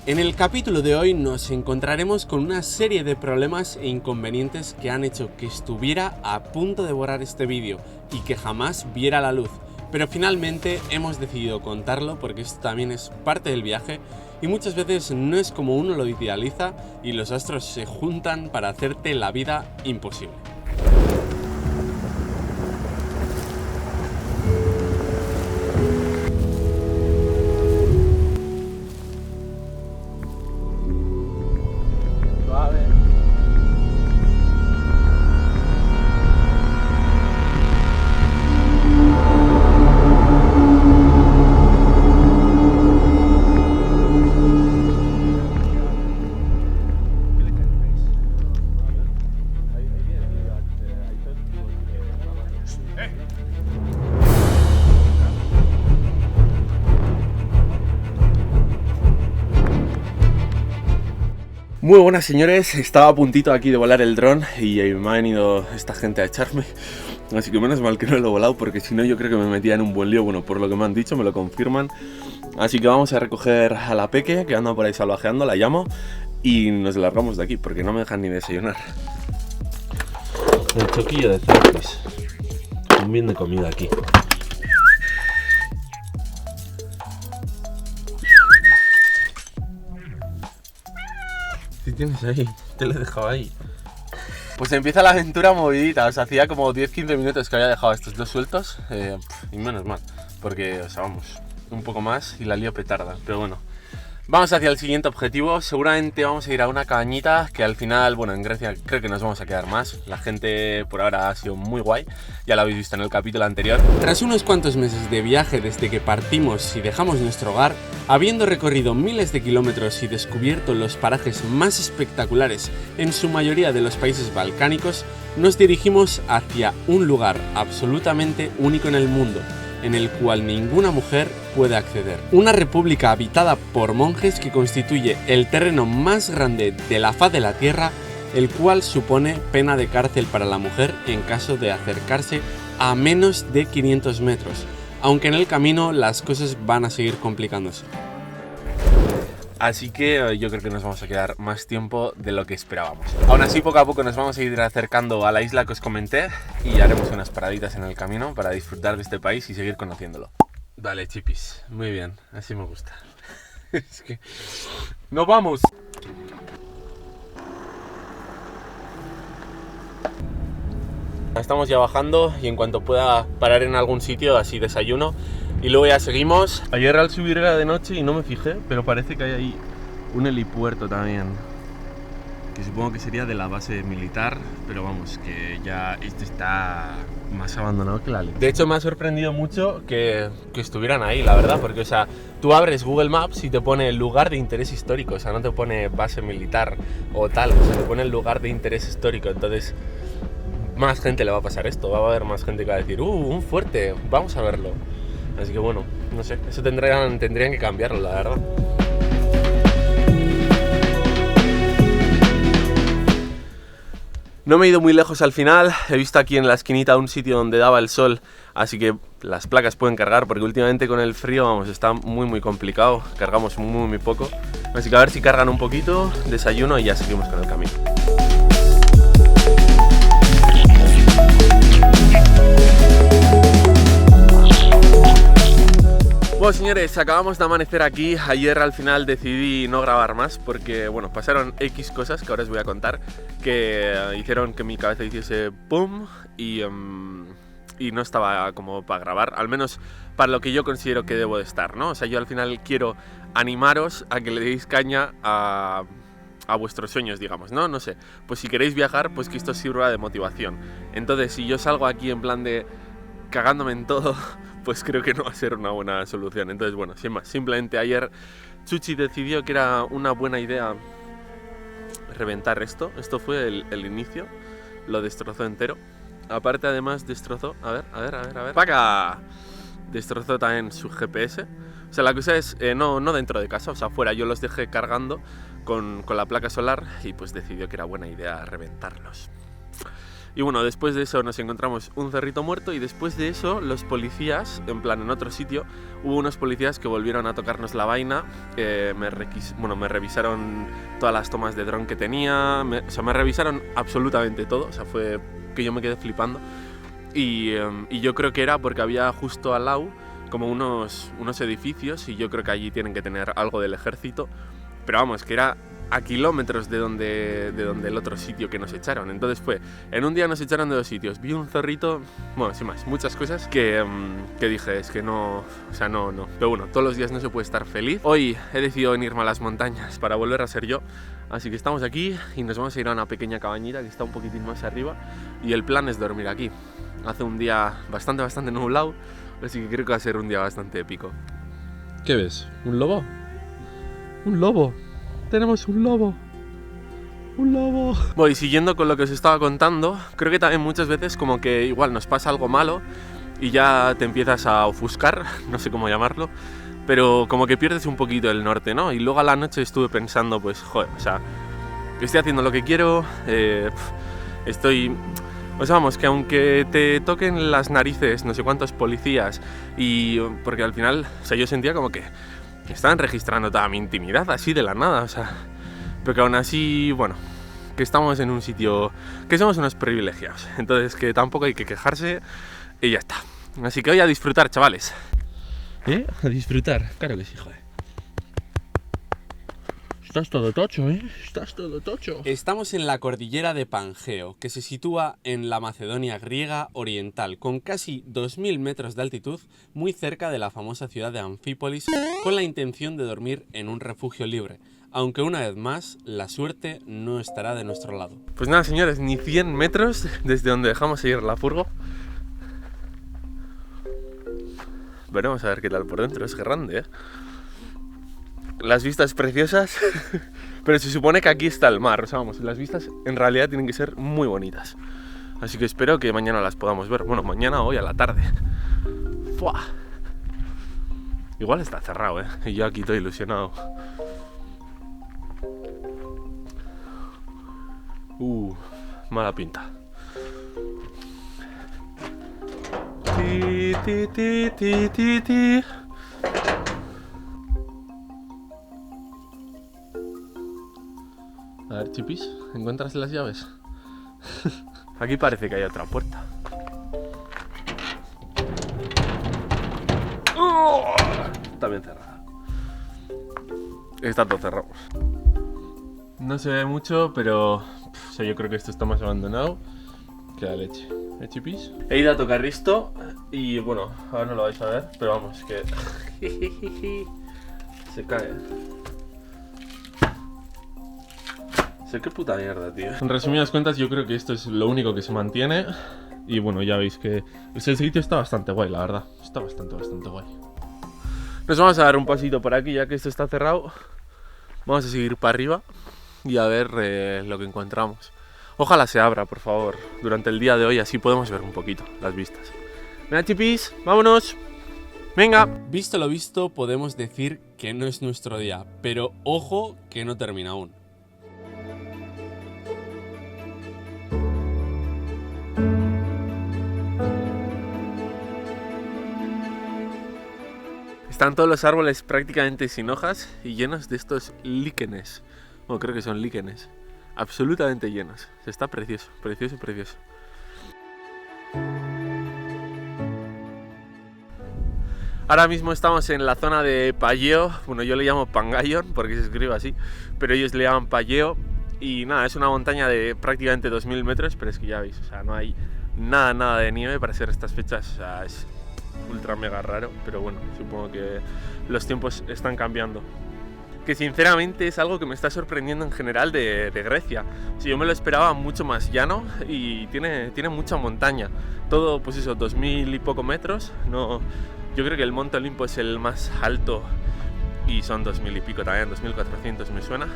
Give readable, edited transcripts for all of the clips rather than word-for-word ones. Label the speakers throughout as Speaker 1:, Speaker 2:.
Speaker 1: En el capítulo de hoy nos encontraremos con una serie de problemas e inconvenientes que han hecho que estuviera a punto de borrar este vídeo y que jamás viera la luz. Pero finalmente hemos decidido contarlo porque esto también es parte del viaje y muchas veces no es como uno lo idealiza y los astros se juntan para hacerte la vida imposible. Muy buenas señores, estaba a puntito aquí de volar el dron y me ha venido esta gente a echarme. Así que menos mal que no lo he volado porque si no yo creo que me metía en un buen lío. Bueno, por lo que me han dicho, me lo confirman. Así que vamos a recoger a la peque que anda por ahí salvajeando, la llamo y nos largamos de aquí porque no me dejan ni desayunar. El choquillo de cerdos, un bien de comida aquí. Si tienes ahí, te lo he dejado ahí. Pues empieza la aventura movidita, o sea, hacía como 10-15 minutos que había dejado estos dos sueltos y menos mal, porque, o sea, vamos, un poco más y la lío petarda, pero bueno. Vamos hacia el siguiente objetivo, seguramente vamos a ir a una cabañita que al final, bueno, en Grecia creo que nos vamos a quedar más. La gente por ahora ha sido muy guay, ya lo habéis visto en el capítulo anterior. Tras unos cuantos meses de viaje desde que partimos y dejamos nuestro hogar, habiendo recorrido miles de kilómetros y descubierto los parajes más espectaculares en su mayoría de los países balcánicos, nos dirigimos hacia un lugar absolutamente único en el mundo, en el cual ninguna mujer puede acceder. Una república habitada por monjes que constituye el terreno más grande de la faz de la tierra, el cual supone pena de cárcel para la mujer en caso de acercarse a menos de 500 metros, aunque en el camino las cosas van a seguir complicándose. Así que yo creo que nos vamos a quedar más tiempo de lo que esperábamos. Aún así, poco a poco nos vamos a ir acercando a la isla que os comenté y haremos unas paraditas en el camino para disfrutar de este país y seguir conociéndolo. Vale, chipis, muy bien, así me gusta. Es que... ¡nos vamos! Estamos ya bajando y en cuanto pueda parar en algún sitio, así desayuno. Y luego ya seguimos. Ayer al subir era de noche y no me fijé, pero parece que hay ahí un helipuerto también, que supongo que sería de la base militar, pero vamos, que ya este está más abandonado que la leche. De hecho me ha sorprendido mucho que estuvieran ahí, la verdad, porque o sea, tú abres Google Maps y te pone lugar de interés histórico, o sea, no te pone base militar o tal, o sea, te pone el lugar de interés histórico, entonces más gente le va a pasar esto, va a haber más gente que va a decir, un fuerte, vamos a verlo. Así que bueno, no sé, eso tendrían que cambiarlo, la verdad. No me he ido muy lejos al final, he visto aquí en la esquinita un sitio donde daba el sol, así que las placas pueden cargar, porque últimamente con el frío, vamos, está muy complicado, cargamos muy poco. Así que a ver si cargan un poquito, desayuno y ya seguimos con el camino. Bueno señores, acabamos de amanecer aquí. Ayer al final decidí no grabar más porque, bueno, pasaron X cosas que ahora os voy a contar que hicieron que mi cabeza hiciese pum y no estaba como para grabar, al menos para lo que yo considero que debo de estar, ¿no? O sea, yo al final quiero animaros a que le deis caña a vuestros sueños, digamos, ¿no? No sé, pues si queréis viajar, pues que esto sirva de motivación. Entonces, si yo salgo aquí en plan de cagándome en todo, pues creo que no va a ser una buena solución. Entonces, bueno, sin más, simplemente ayer Chuchi decidió que era una buena idea reventar esto. Esto fue el inicio, lo destrozó entero. Aparte, además, destrozó, a ver, ¡paca! Destrozó también su GPS. O sea, la cosa es, no dentro de casa, o sea, fuera. Yo los dejé cargando con la placa solar y pues decidió que era buena idea reventarlos. Y bueno, después de eso nos encontramos un cerrito muerto y después de eso los policías, en plan en otro sitio, hubo unos policías que volvieron a tocarnos la vaina, me revisaron todas las tomas de dron que tenía, me revisaron absolutamente todo, o sea, fue que yo me quedé flipando. Y yo creo que era porque había justo al lado como unos edificios y yo creo que allí tienen que tener algo del ejército, pero vamos, que era a kilómetros de donde el otro sitio que nos echaron. Entonces en un día nos echaron de 2 sitios, vi un zorrito, bueno, sin más, muchas cosas que dije, es que no, o sea, no, pero bueno, todos los días no se puede estar feliz. Hoy he decidido venirme a las montañas para volver a ser yo, así que estamos aquí y nos vamos a ir a una pequeña cabañita que está un poquitín más arriba y el plan es dormir aquí. Hace un día bastante nublado, así que creo que va a ser un día bastante épico. ¿Qué ves? ¿Un lobo? ¡Un lobo! ¡Tenemos un lobo! ¡Un lobo! Voy siguiendo con lo que os estaba contando. Creo que también muchas veces como que igual nos pasa algo malo y ya te empiezas a ofuscar, no sé cómo llamarlo, pero como que pierdes un poquito el norte, ¿no? Y luego a la noche estuve pensando, pues, joder, o sea, que estoy haciendo lo que quiero, pues vamos, que aunque te toquen las narices no sé cuántos policías y... porque al final, o sea, yo sentía como que estaban registrando toda mi intimidad así de la nada, o sea... Pero que aún así, bueno, que estamos en un sitio... que somos unos privilegiados, entonces que tampoco hay que quejarse y ya está. Así que hoy a disfrutar, chavales. A disfrutar, claro que sí, joder. Estás todo tocho, Estás todo tocho. Estamos en la cordillera de Pangeo, que se sitúa en la Macedonia griega oriental, con casi 2000 metros de altitud, muy cerca de la famosa ciudad de Anfípolis, con la intención de dormir en un refugio libre. Aunque una vez más, la suerte no estará de nuestro lado. Pues nada, señores, ni 100 metros desde donde dejamos ir la furgo. Veremos a ver qué tal por dentro, es grande, Las vistas preciosas, pero se supone que aquí está el mar, o sea, vamos, las vistas en realidad tienen que ser muy bonitas. Así que espero que mañana las podamos ver, bueno, mañana o hoy a la tarde. ¡Fua! Igual está cerrado, y yo aquí estoy ilusionado. Mala pinta. Ti, ti, ti, ti, ti, ti. A ver, Chipis, ¿encuentras las llaves? Aquí parece que hay otra puerta. Está bien cerrada. Está todo cerrado. No se ve mucho, pero o sea, yo creo que esto está más abandonado que la leche. Chipis? He ido a tocar esto y bueno, ahora no lo vais a ver, pero vamos, que se cae. Sé qué puta mierda, tío. En resumidas cuentas, yo creo que esto es lo único que se mantiene. Y bueno, ya veis que ese sitio está bastante guay, la verdad. Está bastante guay. Nos vamos a dar un pasito por aquí, ya que esto está cerrado. Vamos a seguir para arriba y a ver lo que encontramos. Ojalá se abra, por favor, durante el día de hoy, así podemos ver un poquito las vistas. Venga, Chipis, vámonos. Venga. Visto lo visto, podemos decir que no es nuestro día, pero ojo que no termina aún. Están todos los árboles prácticamente sin hojas y llenos de estos líquenes. Bueno, creo que son líquenes. Absolutamente llenos. Está precioso, precioso. Ahora mismo estamos en la zona de Palleo. Bueno, yo le llamo Pangaion porque se escribe así, pero ellos le llaman Palleo. Y nada, es una montaña de prácticamente 2000 metros, pero es que ya veis, o sea, no hay nada de nieve para ser estas fechas. O sea, es ultra mega raro, pero bueno, supongo que los tiempos están cambiando. Que sinceramente es algo que me está sorprendiendo en general de Grecia. O sea, yo me lo esperaba mucho más llano y tiene mucha montaña. Todo, pues eso, 2000 y poco metros. No, yo creo que el Monte Olimpo es el más alto y son 2000 y pico también, 2400 me suena.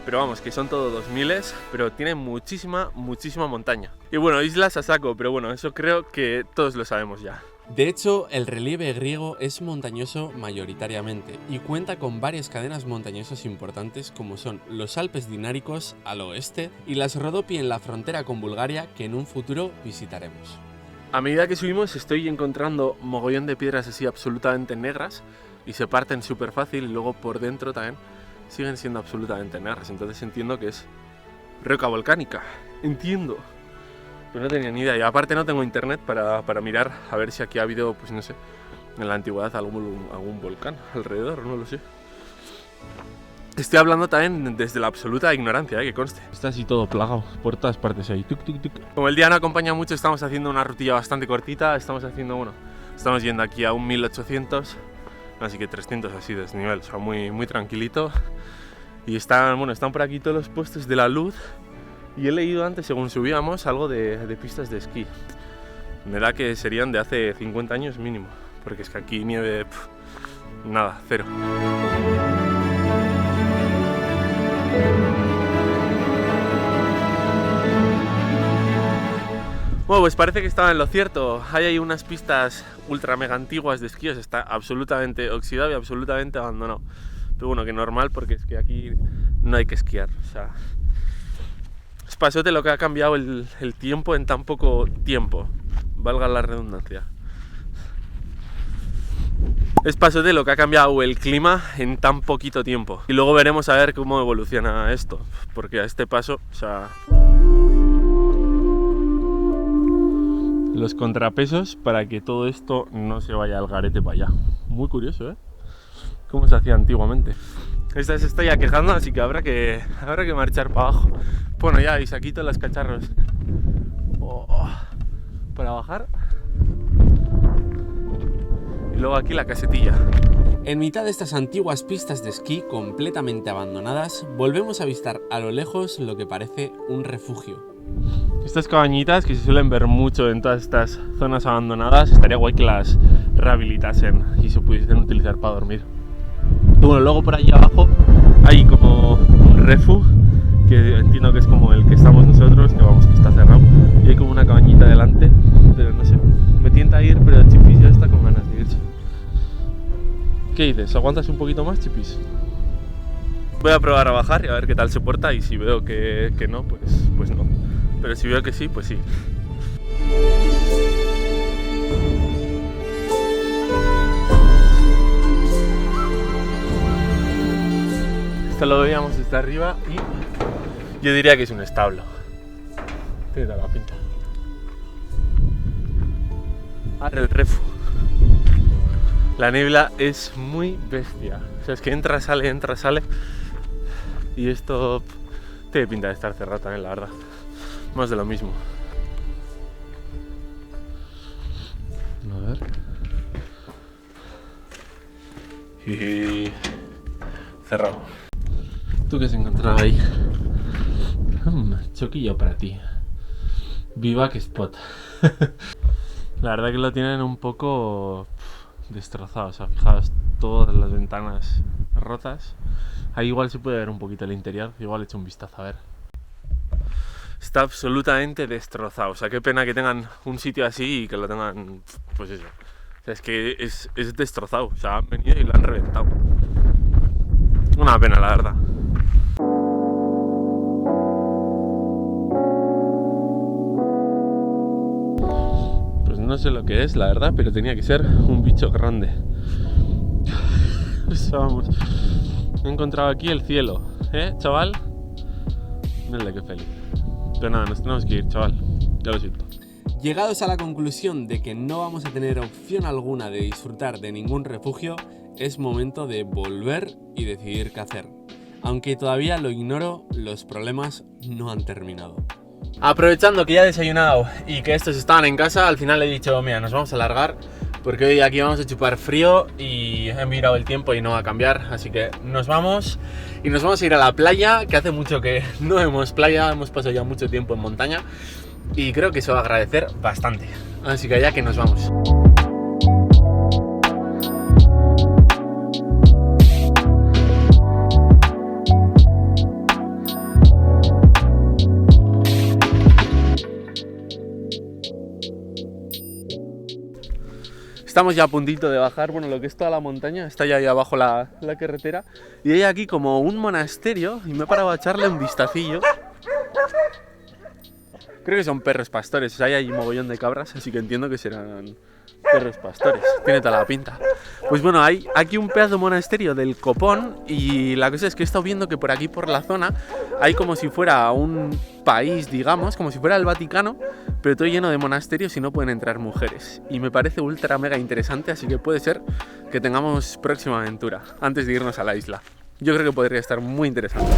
Speaker 1: Pero vamos, que son todo 2000, pero tiene muchísima montaña. Y bueno, islas a saco, pero bueno, eso creo que todos lo sabemos ya.
Speaker 2: De hecho, el relieve griego es montañoso mayoritariamente y cuenta con varias cadenas montañosas importantes como son los Alpes Dináricos al oeste y las Rodopi en la frontera con Bulgaria, que en un futuro visitaremos.
Speaker 1: A medida que subimos estoy encontrando mogollón de piedras así absolutamente negras y se parten súper fácil y luego por dentro también siguen siendo absolutamente negras, entonces entiendo que es roca volcánica, entiendo. Pues no tenía ni idea, y aparte no tengo internet para mirar a ver si aquí ha habido, pues no sé, en la antigüedad algún volcán alrededor, no lo sé. Estoy hablando también desde la absoluta ignorancia, que conste. Está así todo plagado, por todas partes ahí, tuk, tuk, tuk. Como el día no acompaña mucho, estamos haciendo una rutilla bastante cortita, estamos yendo aquí a un 1800, así que 300 así de desnivel, o sea, muy, muy tranquilito. Y están por aquí todos los puestos de la luz. Y he leído antes, según subíamos, algo de pistas de esquí. Me da que serían de hace 50 años mínimo, porque es que aquí nieve, nada, cero. Bueno, pues parece que estaba en lo cierto. Hay ahí unas pistas ultra mega antiguas de esquí, está absolutamente oxidado y absolutamente abandonado. Pero bueno, que normal, porque es que aquí no hay que esquiar, o sea... Es pasote lo que ha cambiado el tiempo en tan poco tiempo, valga la redundancia. Es pasote lo que ha cambiado el clima en tan poquito tiempo. Y luego veremos a ver cómo evoluciona esto, porque a este paso, o sea... Los contrapesos para que todo esto no se vaya al garete para allá. Muy curioso, ¿eh? Cómo se hacía antiguamente. Esta se está ya quejando, así que habrá que marchar para abajo. Bueno, ya, y saquito los cacharros. Para bajar. Y luego aquí la casetilla.
Speaker 2: En mitad de estas antiguas pistas de esquí completamente abandonadas, volvemos a avistar a lo lejos lo que parece un refugio.
Speaker 1: Estas cabañitas que se suelen ver mucho en todas estas zonas abandonadas, estaría guay que las rehabilitasen y se pudiesen utilizar para dormir. Y bueno, luego por allí abajo hay como un refugio, que entiendo que es como el que estamos nosotros, que vamos, que está cerrado, y hay como una cabañita delante, pero no sé, me tienta a ir, pero Chipis ya está con ganas de irse. ¿Qué dices? ¿Aguantas un poquito más, Chipis? Voy a probar a bajar y a ver qué tal se porta, y si veo que no, pues no, pero si veo que sí, pues sí. Esto lo veíamos desde arriba y yo diría que es un establo. Tiene toda la pinta. Ahora el refugio. La niebla es muy bestia. O sea, es que entra, sale. Y esto tiene pinta de estar cerrado también, la verdad. Más de lo mismo. A ver. Y cerrado. ¿Tú qué has encontrado ahí? Choquillo para ti. Viva que spot. La verdad que lo tienen un poco destrozado. O sea, fijaos, todas las ventanas rotas. Ahí igual se puede ver un poquito el interior. Igual he hecho un vistazo a ver. Está absolutamente destrozado. O sea, qué pena que tengan un sitio así y que lo tengan, pues eso. O sea, es que es destrozado. O sea, han venido y lo han reventado. Una pena, la verdad. Pues no sé lo que es, la verdad, pero tenía que ser un bicho grande. Pues vamos. He encontrado aquí el cielo, chaval? Mira qué feliz. Pero nada, nos tenemos que ir, chaval. Ya lo siento.
Speaker 2: Llegados a la conclusión de que no vamos a tener opción alguna de disfrutar de ningún refugio, es momento de volver y decidir qué hacer. Aunque todavía lo ignoro, los problemas no han terminado.
Speaker 1: Aprovechando que ya he desayunado y que estos estaban en casa, al final he dicho, mira, nos vamos a largar porque hoy aquí vamos a chupar frío y he mirado el tiempo y no va a cambiar, así que nos vamos y nos vamos a ir a la playa, que hace mucho que no vemos playa, hemos pasado ya mucho tiempo en montaña y creo que se va a agradecer bastante, así que allá que nos vamos. Estamos ya a puntito de bajar, bueno, lo que es toda la montaña, está ya ahí abajo la carretera. Y hay aquí como un monasterio y me he parado a echarle un vistacillo. Creo que son perros pastores, o sea, hay ahí mogollón de cabras, así que entiendo que serán perros pastores. Tiene toda la pinta. Pues bueno, hay aquí un pedazo de monasterio del copón y la cosa es que he estado viendo que por aquí, por la zona, hay como si fuera un país, digamos, como si fuera el Vaticano, pero todo lleno de monasterios y no pueden entrar mujeres. Y me parece ultra mega interesante, así que puede ser que tengamos próxima aventura antes de irnos a la isla. Yo creo que podría estar muy interesante.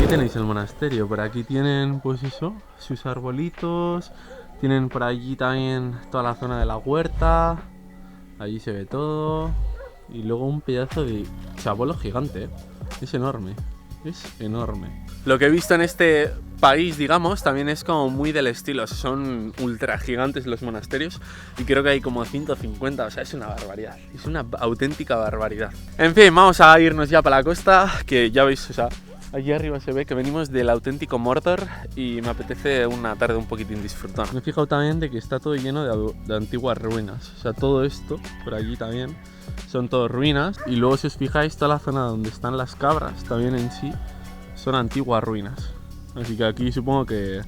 Speaker 1: Tenéis el monasterio, por aquí tienen pues eso, sus arbolitos, tienen por allí también toda la zona de la huerta, allí se ve todo y luego un pedazo de chabolo gigante, es enorme, es enorme. Lo que he visto en este país, digamos, también es como muy del estilo, son ultra gigantes los monasterios y creo que hay como 150, o sea, es una barbaridad, es una auténtica barbaridad. En fin, vamos a irnos ya para la costa, que ya veis, o sea, allí arriba se ve que venimos del auténtico Mordor y me apetece una tarde un poquitín disfrutona. Me he fijado también de que está todo lleno de antiguas ruinas. O sea, todo esto, por allí también, son todo ruinas. Y luego si os fijáis, toda la zona donde están las cabras, también en sí, son antiguas ruinas. Así que aquí supongo que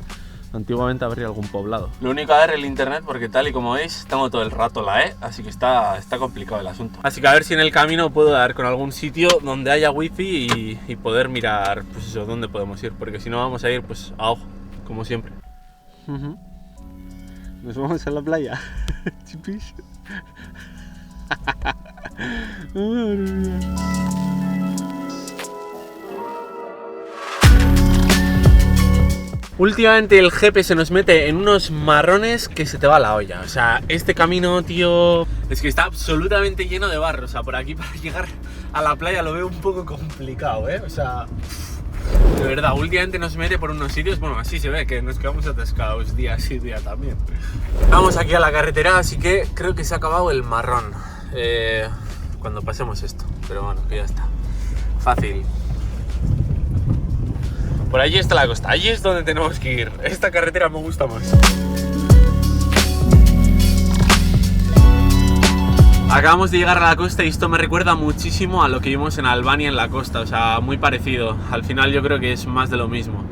Speaker 1: antiguamente habría algún poblado. Lo único a ver el internet, porque tal y como veis, tengo todo el rato la E, así que está complicado el asunto. Así que a ver si en el camino puedo dar con algún sitio donde haya wifi y poder mirar, pues eso, dónde podemos ir, porque si no vamos a ir, pues a ojo, como siempre. Nos vamos a la playa. Chipis. Últimamente el jefe se nos mete en unos marrones que se te va la olla. O sea, este camino, tío, es que está absolutamente lleno de barro. O sea, por aquí para llegar a la playa lo veo un poco complicado, ¿eh? O sea, de verdad, últimamente nos mete por unos sitios, bueno, así se ve, que nos quedamos atascados día sí, día también. Vamos aquí a la carretera, así que creo que se ha acabado el marrón cuando pasemos esto. Pero bueno, que ya está. Fácil. Por allí está la costa, allí es donde tenemos que ir. Esta carretera me gusta más. Acabamos de llegar a la costa y esto me recuerda muchísimo a lo que vimos en Albania en la costa, o sea, muy parecido. Al final yo creo que es más de lo mismo.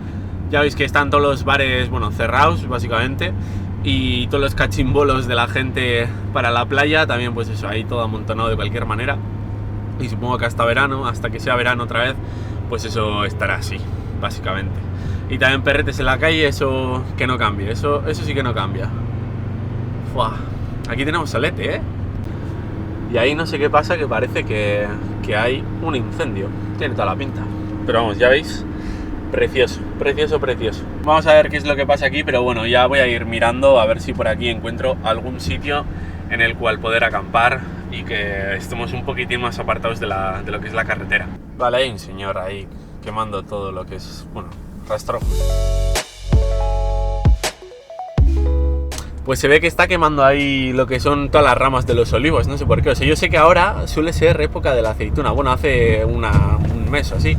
Speaker 1: Ya veis que están todos los bares, bueno, cerrados básicamente, y todos los cachimbolos de la gente para la playa, también pues eso, ahí todo amontonado de cualquier manera. Y supongo que hasta verano, hasta que sea verano otra vez, pues eso estará así, básicamente. Y también perretes en la calle, eso que no cambie, eso sí que no cambia. Fua. Aquí tenemos solete, ¿eh? Y ahí no sé qué pasa, que parece que hay un incendio. Tiene toda la pinta. Pero vamos, ya veis, precioso, precioso, precioso. Vamos a ver qué es lo que pasa aquí, pero bueno, ya voy a ir mirando a ver si por aquí encuentro algún sitio en el cual poder acampar y que estemos un poquitín más apartados de lo que es la carretera. Vale, hay un señor ahí quemando todo lo que es, bueno, rastrojos. Pues se ve que está quemando ahí lo que son todas las ramas de los olivos, no sé por qué. O sea, yo sé que ahora suele ser época de la aceituna, bueno, hace un mes o así.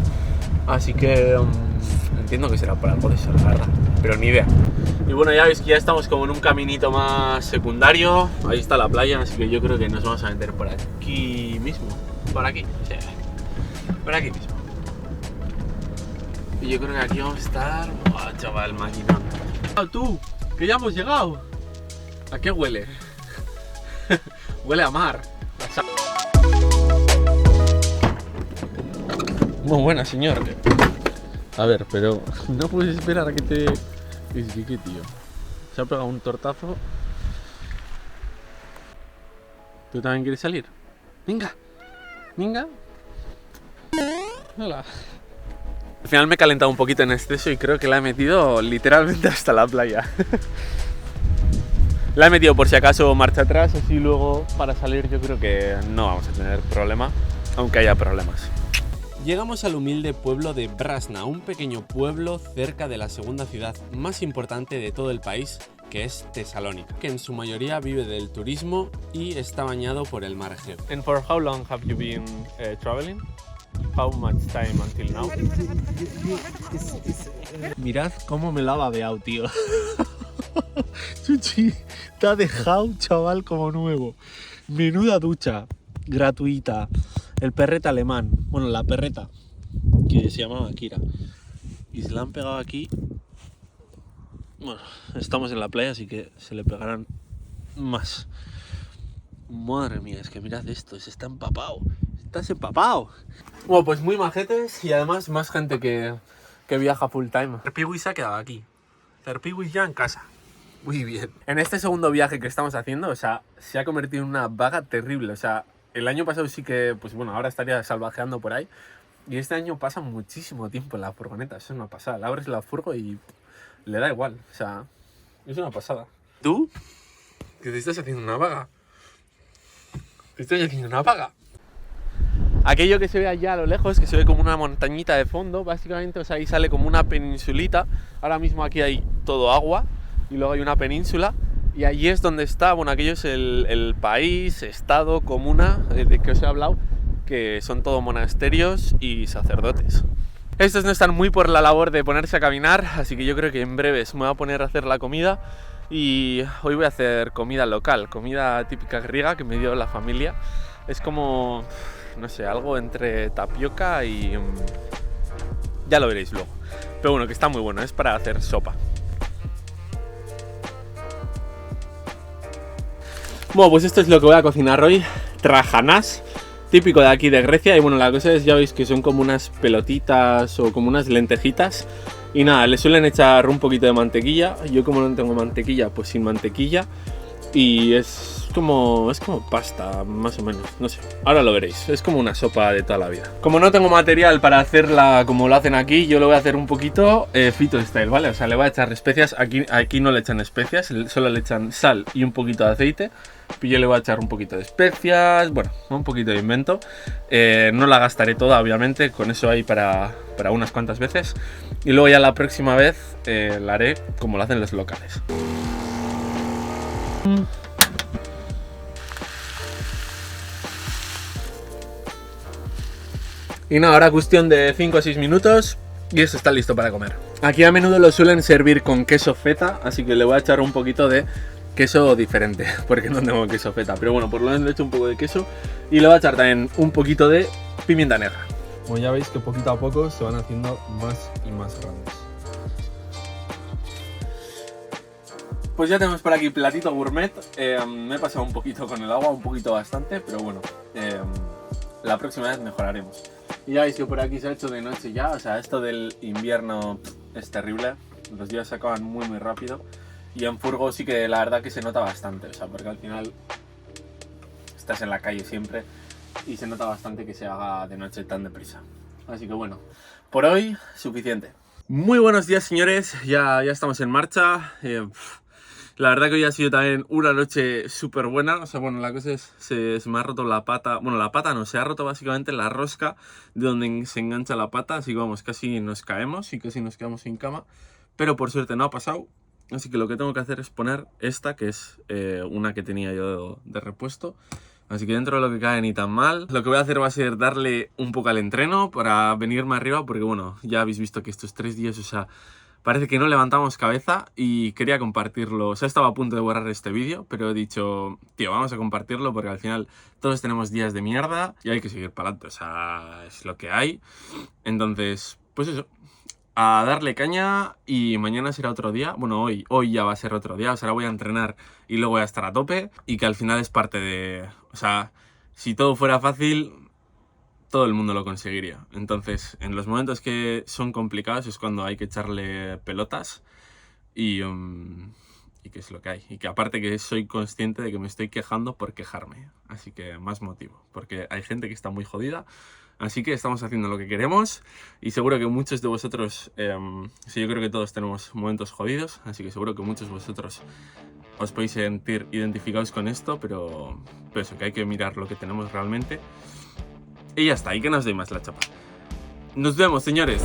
Speaker 1: Así que entiendo que será por algo de eso, la verdad, pero ni idea. Y bueno, ya veis que ya estamos como en un caminito más secundario. Ahí está la playa, así que yo creo que nos vamos a meter por aquí mismo. Por aquí, sí, por aquí mismo. Y yo creo que aquí vamos a estar... ¡Buah, chaval, maquinón! ¡Tú! ¡Que ya hemos llegado! ¿A qué huele? Huele a mar. Muy buena, señor. A ver, pero no puedes esperar a que te... Es que qué tío. Se ha pegado un tortazo. ¿Tú también quieres salir? Venga. Venga. Hola. Al final me he calentado un poquito en exceso y creo que la he metido literalmente hasta la playa. La he metido por si acaso marcha atrás, así luego para salir yo creo que no vamos a tener problema, aunque haya problemas.
Speaker 2: Llegamos al humilde pueblo de Brasna, un pequeño pueblo cerca de la segunda ciudad más importante de todo el país, que es Tesalónica, que en su mayoría vive del turismo y está bañado por el mar Egeo.
Speaker 1: And for how long have you been traveling?
Speaker 2: How much time until now?
Speaker 3: Mirad cómo me la ha babeado, tío. Chuchi, te ha dejado, chaval, como nuevo. Menuda ducha, gratuita. El perrete alemán, bueno, la perreta, que se llamaba Kira. Y se la han pegado aquí. Bueno, estamos en la playa, así que se le pegarán más. Madre mía, es que mirad esto, se está empapado. Estás empapado.
Speaker 2: Bueno, pues muy majetes y además más gente que viaja full time. Cerpiwis se ha quedado aquí. Cerpiwis ya en casa. Muy bien. En este segundo viaje que estamos haciendo, o sea, se ha convertido en una vaga terrible. O sea, el año pasado sí que, pues bueno, ahora estaría salvajeando por ahí. Y este año pasa muchísimo tiempo en la furgoneta. Eso es una pasada. Le abres la furgo y le da igual. O sea, es una pasada. ¿Tú? ¿Que te estás haciendo una vaga? ¿Te estás haciendo una vaga? Aquello que se ve allá a lo lejos, que se ve como una montañita de fondo, básicamente, o sea, ahí sale como una peninsulita. Ahora mismo aquí hay todo agua y luego hay una península. Y allí es donde está, bueno, aquello es el país, estado, comuna de que os he hablado, que son todo monasterios y sacerdotes. Estos no están muy por la labor de ponerse a caminar, así que yo creo que en breves me voy a poner a hacer la comida. Y hoy voy a hacer comida local, comida típica griega que me dio la familia. Es como, no sé, algo entre tapioca y... ya lo veréis luego. Pero bueno, que está muy bueno, es para hacer sopa. Bueno, pues esto es lo que voy a cocinar hoy. Trajanás, típico de aquí de Grecia. Y bueno, la cosa es, ya veis que son como unas pelotitas o como unas lentejitas. Y nada, le suelen echar un poquito de mantequilla. Yo como no tengo mantequilla, pues sin mantequilla. Y es como pasta, más o menos, no sé. Ahora lo veréis, es como una sopa de toda la vida. Como no tengo material para hacerla como lo hacen aquí, yo lo voy a hacer un poquito fito style, ¿vale? O sea, le voy a echar especias. Aquí no le echan especias, solo le echan sal y un poquito de aceite. Y yo le voy a echar un poquito de especias, bueno, un poquito de invento. No la gastaré toda, obviamente, con eso hay para unas cuantas veces. Y luego ya la próxima vez la haré como lo hacen los locales. Y nada, ahora cuestión de 5 o 6 minutos y eso está listo para comer. Aquí a menudo lo suelen servir con queso feta, así que le voy a echar un poquito de queso diferente, porque no tengo queso feta. Pero bueno, por lo menos le echo un poco de queso y le voy a echar también un poquito de pimienta negra. Como ya veis que poquito a poco se van haciendo más y más grandes. Pues ya tenemos por aquí platito gourmet. Me he pasado un poquito con el agua, un poquito bastante, pero bueno, la próxima vez mejoraremos. Y ya veis que por aquí se ha hecho de noche ya, o sea, esto del invierno es terrible, los días se acaban muy rápido. Y en furgo sí que la verdad que se nota bastante, o sea, porque al final estás en la calle siempre y se nota bastante que se haga de noche tan deprisa. Así que bueno, por hoy suficiente. Muy buenos días, señores, ya estamos en marcha. La verdad que hoy ha sido también una noche súper buena. O sea, bueno, la cosa es, se me ha roto la pata. Bueno, la pata no, se ha roto básicamente la rosca de donde se engancha la pata. Así que vamos, casi nos caemos y casi nos quedamos sin cama. Pero por suerte no ha pasado. Así que lo que tengo que hacer es poner esta, que es una que tenía yo de repuesto. Así que dentro de lo que cae ni tan mal. Lo que voy a hacer va a ser darle un poco al entreno para venirme arriba. Porque bueno, ya habéis visto que estos 3 días, o sea, parece que no levantamos cabeza y quería compartirlo. O sea, estaba a punto de borrar este vídeo, pero he dicho, tío, vamos a compartirlo porque al final todos tenemos días de mierda y hay que seguir para adelante. O sea, es lo que hay. Entonces, pues eso, a darle caña y mañana será otro día. Bueno, hoy ya va a ser otro día. O sea, ahora voy a entrenar y luego voy a estar a tope y que al final es parte de... O sea, si todo fuera fácil, todo el mundo lo conseguiría. Entonces, en los momentos que son complicados es cuando hay que echarle pelotas y que es lo que hay. Y que aparte que soy consciente de que me estoy quejando por quejarme. Así que más motivo. Porque hay gente que está muy jodida. Así que estamos haciendo lo que queremos. Y seguro que muchos de vosotros... sí, yo creo que todos tenemos momentos jodidos. Así que seguro que muchos de vosotros os podéis sentir identificados con esto. Pero eso, que hay que mirar lo que tenemos realmente. Y ya está, y que no os doy más la chapa. Nos vemos, señores.